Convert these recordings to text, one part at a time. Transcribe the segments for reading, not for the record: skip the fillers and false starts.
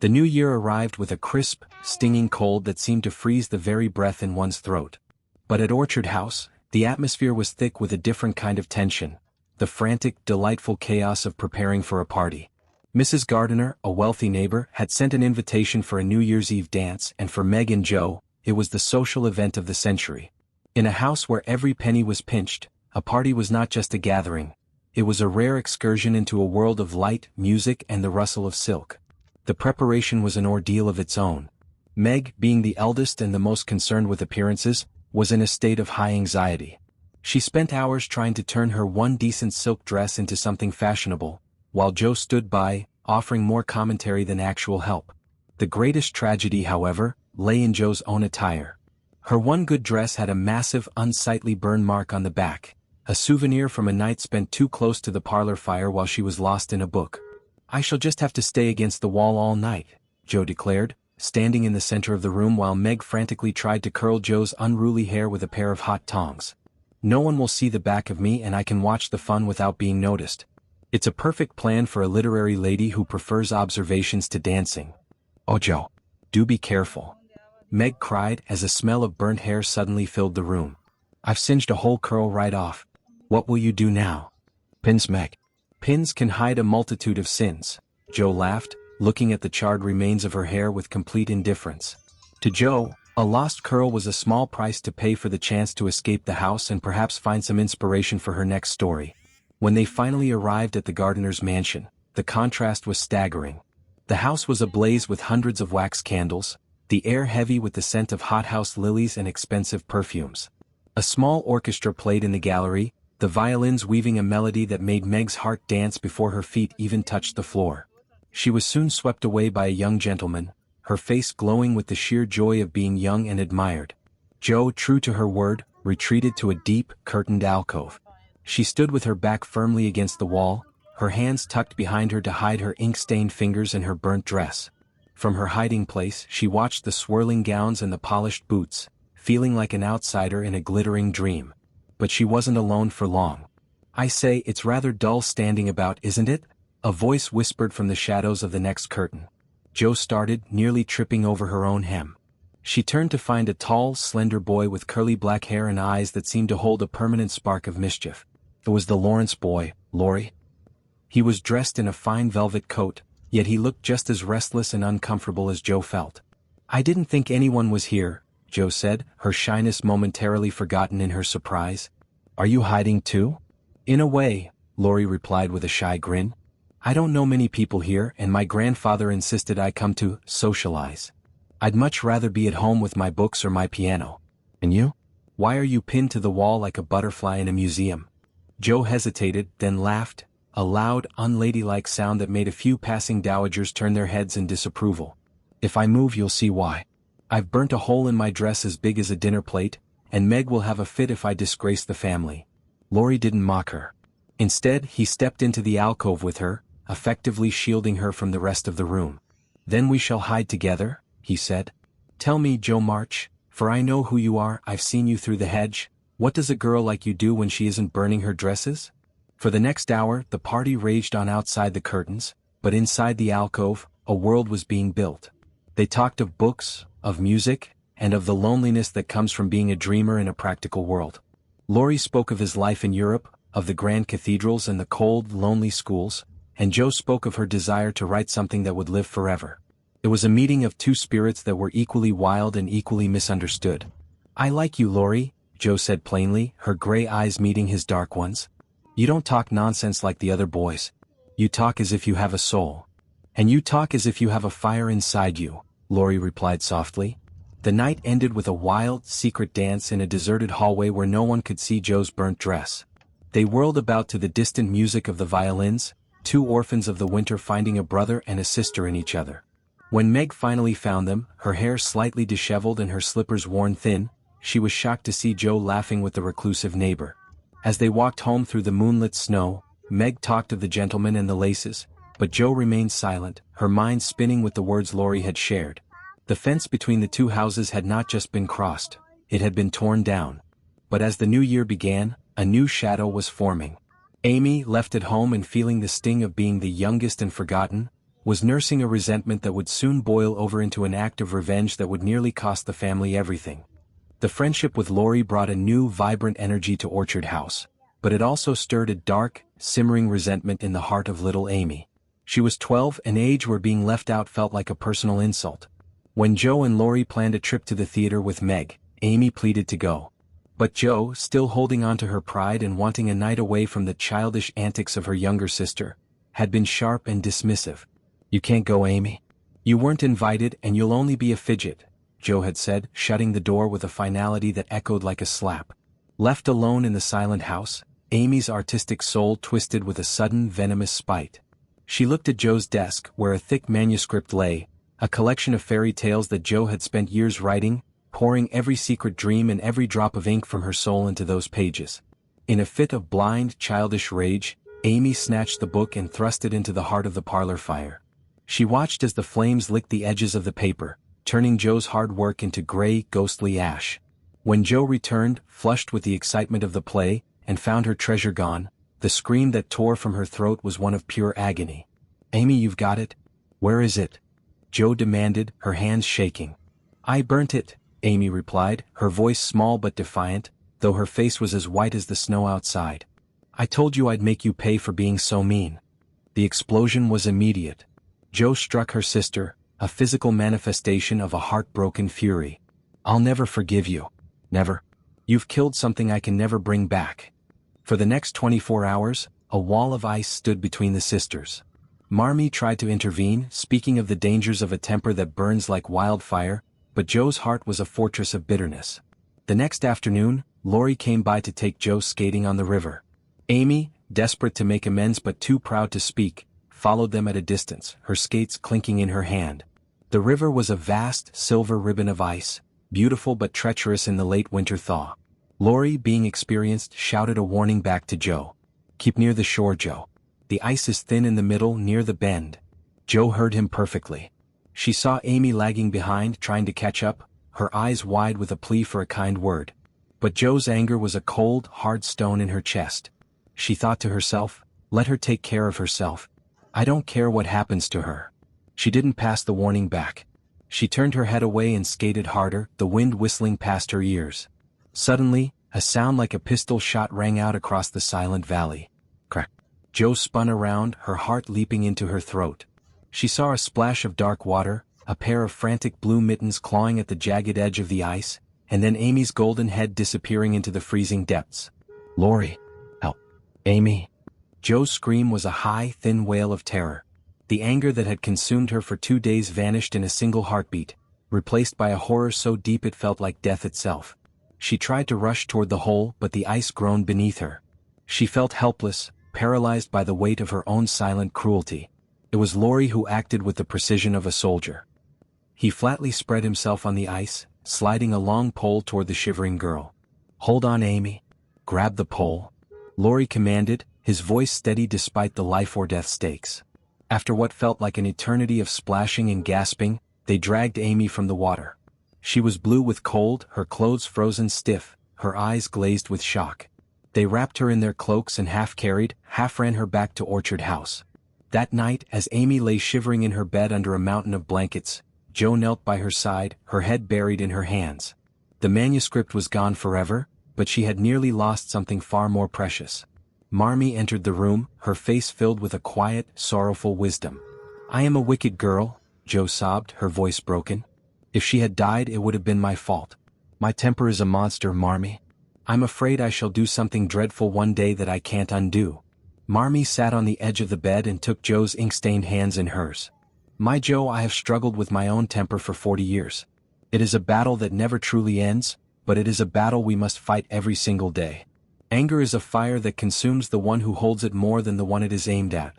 The new year arrived with a crisp, stinging cold that seemed to freeze the very breath in one's throat. But at Orchard House, the atmosphere was thick with a different kind of tension, the frantic, delightful chaos of preparing for a party. Mrs. Gardiner, a wealthy neighbor, had sent an invitation for a New Year's Eve dance, and for Meg and Joe, it was the social event of the century. In a house where every penny was pinched, a party was not just a gathering. It was a rare excursion into a world of light, music, and the rustle of silk. The preparation was an ordeal of its own. Meg, being the eldest and the most concerned with appearances, was in a state of high anxiety. She spent hours trying to turn her one decent silk dress into something fashionable, while Joe stood by, offering more commentary than actual help. The greatest tragedy, however, lay in Joe's own attire. Her one good dress had a massive, unsightly burn mark on the back, a souvenir from a night spent too close to the parlor fire while she was lost in a book. "I shall just have to stay against the wall all night," Joe declared, standing in the center of the room while Meg frantically tried to curl Joe's unruly hair with a pair of hot tongs. "No one will see the back of me and I can watch the fun without being noticed. It's a perfect plan for a literary lady who prefers observations to dancing." "Oh Joe, do be careful," Meg cried as a smell of burnt hair suddenly filled the room. "I've singed a whole curl right off. What will you do now?" "Pins, Meg." "Pins can hide a multitude of sins," Joe laughed, looking at the charred remains of her hair with complete indifference. To Joe, a lost curl was a small price to pay for the chance to escape the house and perhaps find some inspiration for her next story. When they finally arrived at the gardener's mansion, the contrast was staggering. The house was ablaze with hundreds of wax candles, the air heavy with the scent of hothouse lilies and expensive perfumes. A small orchestra played in the gallery, the violins weaving a melody that made Meg's heart dance before her feet even touched the floor. She was soon swept away by a young gentleman, her face glowing with the sheer joy of being young and admired. Joe, true to her word, retreated to a deep, curtained alcove. She stood with her back firmly against the wall, her hands tucked behind her to hide her ink-stained fingers and her burnt dress. From her hiding place, she watched the swirling gowns and the polished boots, feeling like an outsider in a glittering dream. But she wasn't alone for long. "I say, it's rather dull standing about, isn't it?" a voice whispered from the shadows of the next curtain. Joe started, nearly tripping over her own hem. She turned to find a tall, slender boy with curly black hair and eyes that seemed to hold a permanent spark of mischief. It was the Lawrence boy, Laurie. He was dressed in a fine velvet coat, yet he looked just as restless and uncomfortable as Joe felt. "I didn't think anyone was here," Joe said, her shyness momentarily forgotten in her surprise. "Are you hiding too?" "In a way," Laurie replied with a shy grin. "I don't know many people here and my grandfather insisted I come to socialize. I'd much rather be at home with my books or my piano." "And you? Why are you pinned to the wall like a butterfly in a museum?" Joe hesitated, then laughed, a loud, unladylike sound that made a few passing dowagers turn their heads in disapproval. "If I move you'll see why. I've burnt a hole in my dress as big as a dinner plate, and Meg will have a fit if I disgrace the family." Laurie didn't mock her. Instead, he stepped into the alcove with her, effectively shielding her from the rest of the room. "Then we shall hide together," he said. "Tell me, Joe March, for I know who you are, I've seen you through the hedge, what does a girl like you do when she isn't burning her dresses?" For the next hour, the party raged on outside the curtains, but inside the alcove, a world was being built. They talked of books, of music, and of the loneliness that comes from being a dreamer in a practical world. Laurie spoke of his life in Europe, of the grand cathedrals and the cold, lonely schools, and Joe spoke of her desire to write something that would live forever. It was a meeting of two spirits that were equally wild and equally misunderstood. "I like you, Laurie," Joe said plainly, her gray eyes meeting his dark ones. "You don't talk nonsense like the other boys. You talk as if you have a soul. And you talk as if you have a fire inside you," Laurie replied softly. The night ended with a wild, secret dance in a deserted hallway where no one could see Joe's burnt dress. They whirled about to the distant music of the violins, two orphans of the winter finding a brother and a sister in each other. When Meg finally found them, her hair slightly disheveled and her slippers worn thin, she was shocked to see Joe laughing with the reclusive neighbor. As they walked home through the moonlit snow, Meg talked of the gentleman and the laces, but Joe remained silent, her mind spinning with the words Laurie had shared. The fence between the two houses had not just been crossed, it had been torn down. But as the new year began, a new shadow was forming. Amy, left at home and feeling the sting of being the youngest and forgotten, was nursing a resentment that would soon boil over into an act of revenge that would nearly cost the family everything. The friendship with Lori brought a new, vibrant energy to Orchard House, but it also stirred a dark, simmering resentment in the heart of little Amy. She was 12, an age where being left out felt like a personal insult. When Joe and Lori planned a trip to the theater with Meg, Amy pleaded to go. But Joe, still holding on to her pride and wanting a night away from the childish antics of her younger sister, had been sharp and dismissive. "You can't go, Amy. You weren't invited and you'll only be a fidget," Joe had said, shutting the door with a finality that echoed like a slap. Left alone in the silent house, Amy's artistic soul twisted with a sudden venomous spite. She looked at Joe's desk, where a thick manuscript lay, a collection of fairy tales that Joe had spent years writing, pouring every secret dream and every drop of ink from her soul into those pages. In a fit of blind, childish rage, Amy snatched the book and thrust it into the heart of the parlor fire. She watched as the flames licked the edges of the paper, turning Joe's hard work into gray, ghostly ash. When Joe returned, flushed with the excitement of the play, and found her treasure gone, the scream that tore from her throat was one of pure agony. "Amy, you've got it? Where is it?" Joe demanded, her hands shaking. "I burnt it," Amy replied, her voice small but defiant, though her face was as white as the snow outside. "I told you I'd make you pay for being so mean." The explosion was immediate. Joe struck her sister, a physical manifestation of a heartbroken fury. "I'll never forgive you. Never. You've killed something I can never bring back." For the next 24 hours, a wall of ice stood between the sisters. Marmee tried to intervene, speaking of the dangers of a temper that burns like wildfire, but Joe's heart was a fortress of bitterness. The next afternoon, Lori came by to take Joe skating on the river. Amy, desperate to make amends but too proud to speak, followed them at a distance, her skates clinking in her hand. The river was a vast, silver ribbon of ice, beautiful but treacherous in the late winter thaw. Lori, being experienced, shouted a warning back to Joe. "Keep near the shore, Joe. The ice is thin in the middle, near the bend." Joe heard him perfectly. She saw Amy lagging behind, trying to catch up, her eyes wide with a plea for a kind word. But Joe's anger was a cold, hard stone in her chest. She thought to herself, "Let her take care of herself. I don't care what happens to her." She didn't pass the warning back. She turned her head away and skated harder, the wind whistling past her ears. Suddenly, a sound like a pistol shot rang out across the silent valley. Crack. Joe spun around, her heart leaping into her throat. She saw a splash of dark water, a pair of frantic blue mittens clawing at the jagged edge of the ice, and then Amy's golden head disappearing into the freezing depths. "Lori! Help! Amy!" Joe's scream was a high, thin wail of terror. The anger that had consumed her for 2 days vanished in a single heartbeat, replaced by a horror so deep it felt like death itself. She tried to rush toward the hole, but the ice groaned beneath her. She felt helpless, paralyzed by the weight of her own silent cruelty. It was Lori who acted with the precision of a soldier. He flatly spread himself on the ice, sliding a long pole toward the shivering girl. "Hold on, Amy. Grab the pole," Lori commanded, his voice steady despite the life-or-death stakes. After what felt like an eternity of splashing and gasping, they dragged Amy from the water. She was blue with cold, her clothes frozen stiff, her eyes glazed with shock. They wrapped her in their cloaks and half-carried, half-ran her back to Orchard House. That night, as Amy lay shivering in her bed under a mountain of blankets, Joe knelt by her side, her head buried in her hands. The manuscript was gone forever, but she had nearly lost something far more precious. Marmee entered the room, her face filled with a quiet, sorrowful wisdom. "I am a wicked girl," Joe sobbed, her voice broken. "If she had died, it would have been my fault. My temper is a monster, Marmee. I'm afraid I shall do something dreadful one day that I can't undo." Marmee sat on the edge of the bed and took Joe's ink-stained hands in hers. "My Joe, I have struggled with my own temper for 40 years. It is a battle that never truly ends, but it is a battle we must fight every single day. Anger is a fire that consumes the one who holds it more than the one it is aimed at."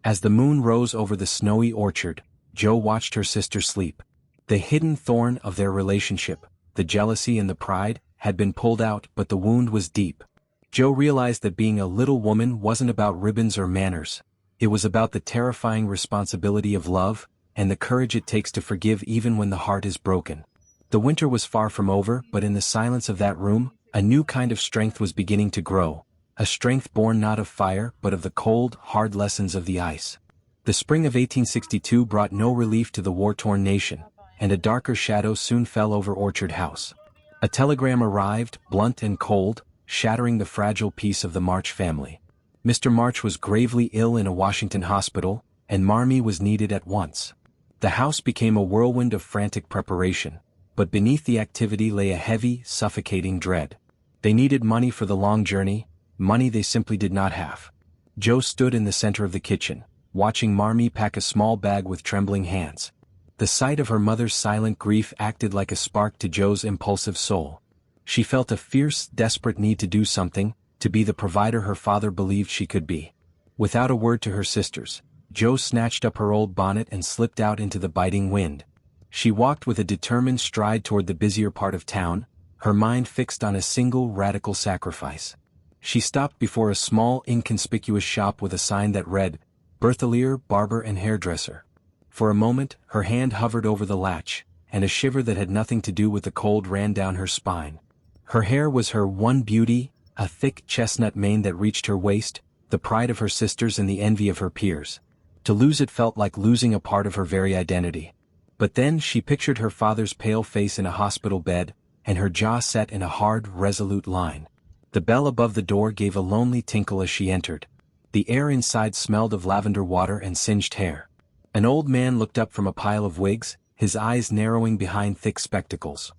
As the moon rose over the snowy orchard, Joe watched her sister sleep. The hidden thorn of their relationship, the jealousy and the pride, had been pulled out, but the wound was deep. Joe realized that being a little woman wasn't about ribbons or manners. It was about the terrifying responsibility of love, and the courage it takes to forgive even when the heart is broken. The winter was far from over, but in the silence of that room, a new kind of strength was beginning to grow, a strength born not of fire but of the cold, hard lessons of the ice. The spring of 1862 brought no relief to the war-torn nation, and a darker shadow soon fell over Orchard House. A telegram arrived, blunt and cold, shattering the fragile peace of the March family. Mr. March was gravely ill in a Washington hospital, and Marmee was needed at once. The house became a whirlwind of frantic preparation, but beneath the activity lay a heavy, suffocating dread. They needed money for the long journey, money they simply did not have. Joe stood in the center of the kitchen, watching Marmee pack a small bag with trembling hands. The sight of her mother's silent grief acted like a spark to Joe's impulsive soul. She felt a fierce, desperate need to do something, to be the provider her father believed she could be. Without a word to her sisters, Joe snatched up her old bonnet and slipped out into the biting wind. She walked with a determined stride toward the busier part of town, her mind fixed on a single radical sacrifice. She stopped before a small, inconspicuous shop with a sign that read, "Berthelier, Barber and Hairdresser." For a moment, her hand hovered over the latch, and a shiver that had nothing to do with the cold ran down her spine. Her hair was her one beauty, a thick chestnut mane that reached her waist, the pride of her sisters and the envy of her peers. To lose it felt like losing a part of her very identity. But then she pictured her father's pale face in a hospital bed, and her jaw set in a hard, resolute line. The bell above the door gave a lonely tinkle as she entered. The air inside smelled of lavender water and singed hair. An old man looked up from a pile of wigs, his eyes narrowing behind thick spectacles.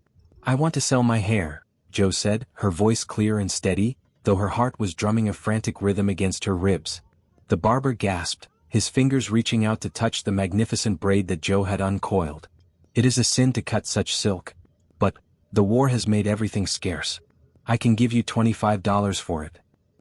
"I want to sell my hair," Joe said, her voice clear and steady, though her heart was drumming a frantic rhythm against her ribs. The barber gasped, his fingers reaching out to touch the magnificent braid that Joe had uncoiled. "It is a sin to cut such silk. But the war has made everything scarce. I can give you $25 for it."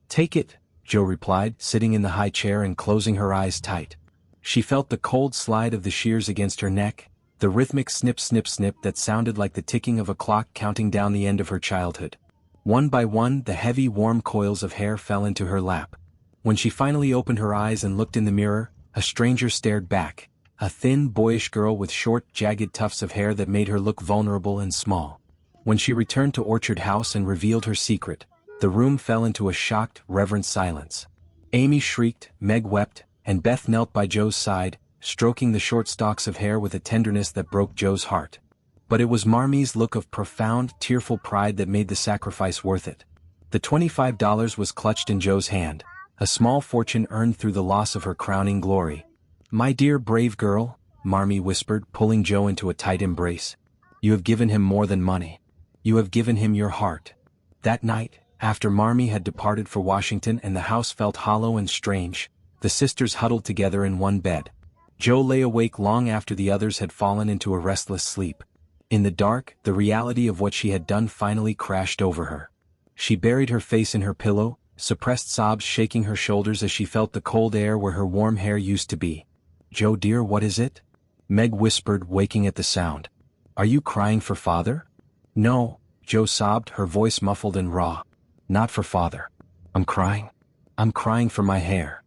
"Take it," Joe replied, sitting in the high chair and closing her eyes tight. She felt the cold slide of the shears against her neck, the rhythmic snip snip snip that sounded like the ticking of a clock counting down the end of her childhood. One by one the heavy warm coils of hair fell into her lap. When she finally opened her eyes and looked in the mirror, a stranger stared back, a thin boyish girl with short jagged tufts of hair that made her look vulnerable and small. When she returned to Orchard House and revealed her secret, the room fell into a shocked, reverent silence. Amy shrieked, Meg wept, and Beth knelt by Joe's side, stroking the short stalks of hair with a tenderness that broke Joe's heart. But it was Marmee's look of profound, tearful pride that made the sacrifice worth it. The $25 was clutched in Joe's hand, a small fortune earned through the loss of her crowning glory. "My dear brave girl," Marmee whispered, pulling Joe into a tight embrace. "You have given him more than money. You have given him your heart." That night, after Marmee had departed for Washington and the house felt hollow and strange, the sisters huddled together in one bed. Joe lay awake long after the others had fallen into a restless sleep. In the dark, the reality of what she had done finally crashed over her. She buried her face in her pillow, suppressed sobs shaking her shoulders as she felt the cold air where her warm hair used to be. "Joe dear, what is it?" Meg whispered, waking at the sound. "Are you crying for father?" "No," Joe sobbed, her voice muffled and raw. "Not for father. I'm crying for my hair."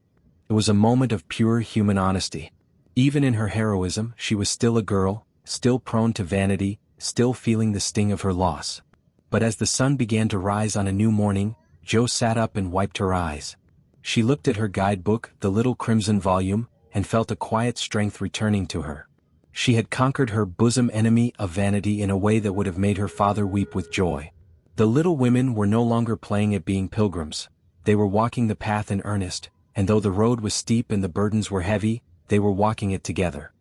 It was a moment of pure human honesty. Even in her heroism, she was still a girl, still prone to vanity, still feeling the sting of her loss. But as the sun began to rise on a new morning, Joe sat up and wiped her eyes. She looked at her guidebook, the little crimson volume, and felt a quiet strength returning to her. She had conquered her bosom enemy of vanity in a way that would have made her father weep with joy. The little women were no longer playing at being pilgrims. They were walking the path in earnest, and though the road was steep and the burdens were heavy, they were walking it together.